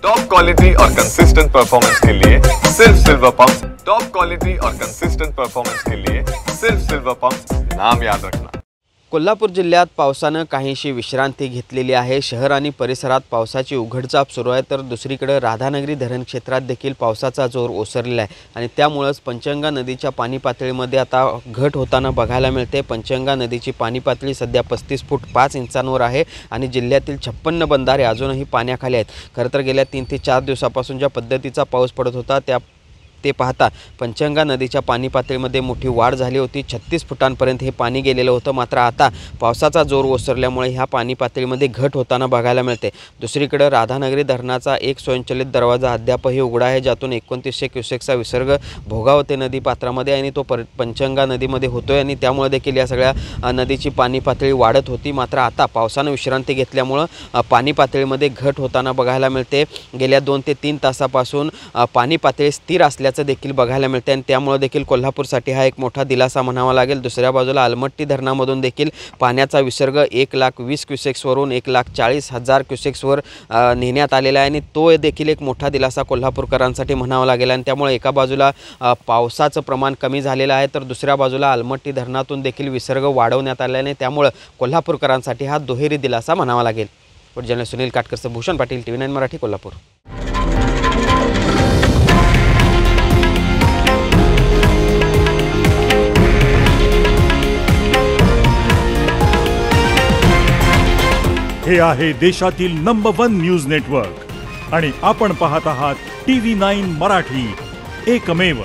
Top quality और consistent performance के लिए सिर्फ सिल्वर पंप्स। टॉप क्वालिटी और कंसिस्टेंट परफॉर्मेंस के लिए सिर्फ सिल्वर पंप्स, नाम याद रखना। कोल्हापूर जिल्ह्यात पावसानं काहीशी विश्रांती घेतलेली आहे। शहर आणि परिसरात पावसाची उघडझाप सुरू आहे, तर दुसरीकडे राधानगरी धरण क्षेत्रात देखील पावसाचा जोर ओसरलेला आहे आणि त्यामुळेच पंचगंगा नदीच्या पाणी पातळीमध्ये आता घट होताना बघायला मिळते। पंचगंगा नदीची पाणी पातळी सध्या 35 फूट 5 इंचांवर आहे आणि जिल्ह्यातील 56 बंधारे अजूनही पाण्याखाली आहेत। खरं तर गेल्या 3 ते 4 दिवसापासून ज्या पद्धतीचा पाऊस पडत होता ते पाहता पंचगंगा नदीच्या पाणी पातळीमध्ये मोठी वाढ झाली होती। 36 फुटांपर्यंत हे पाणी गेलेलं होतं, मात्र आता पावसाचा जोर ओसरल्यामुळे ह्या पाणी पातळीमध्ये घट होताना बघायला मिळते। दुसरीकडे राधानगरी धरणाचा एक स्वयंचलित दरवाजा अद्यापही उघडा आहे, ज्यातून 2900 क्युसेकचा विसर्ग भोगावते नदी पात्रामध्ये आणि तो पंचगंगा नदीमध्ये होतोय आणि त्यामुळे देखील या सगळ्या नदीची पाणी पातळी वाढत होती। मात्र आता पावसाने विश्रांती घेतल्यामुळे पाणी पातळीमध्ये घट होताना बघायला मिळते। गेल्या 2 ते 3 तासापासून पाणी पातळी स्थिर असल्याचं देखील बघायला मिळते आणि त्यामुळे देखील कोल्हापूरसाठी हा एक मोठा दिलासा म्हणावा लागेल। दुसऱ्या बाजूला अलमट्टी धरणामधून देखील पाण्याचा विसर्ग 1,20,000 क्युसेक्सवरून 1,40,000 क्युसेक्सवर नेण्यात आलेला आहे आणि तो देखील एक मोठा दिलासा कोल्हापूरकरांसाठी म्हणावा लागेल आणि त्यामुळे एका बाजूला पावसाचं प्रमाण कमी झालेलं आहे, तर दुसऱ्या बाजूला अलमट्टी धरणातून देखील विसर्ग वाढवण्यात आल्याने त्यामुळे कोल्हापूरकरांसाठी हा दुहेरी दिलासा म्हणावा लागेल। जर्नलिस्ट सुनील काटकरसह भूषण पाटील, TV9 मराठी, कोल्हापूर। हे आहे देशातील नंबर 1 न्यूज नेटवर्क आणि आपण पाहत आहात TV9 मराठी, एकमेव।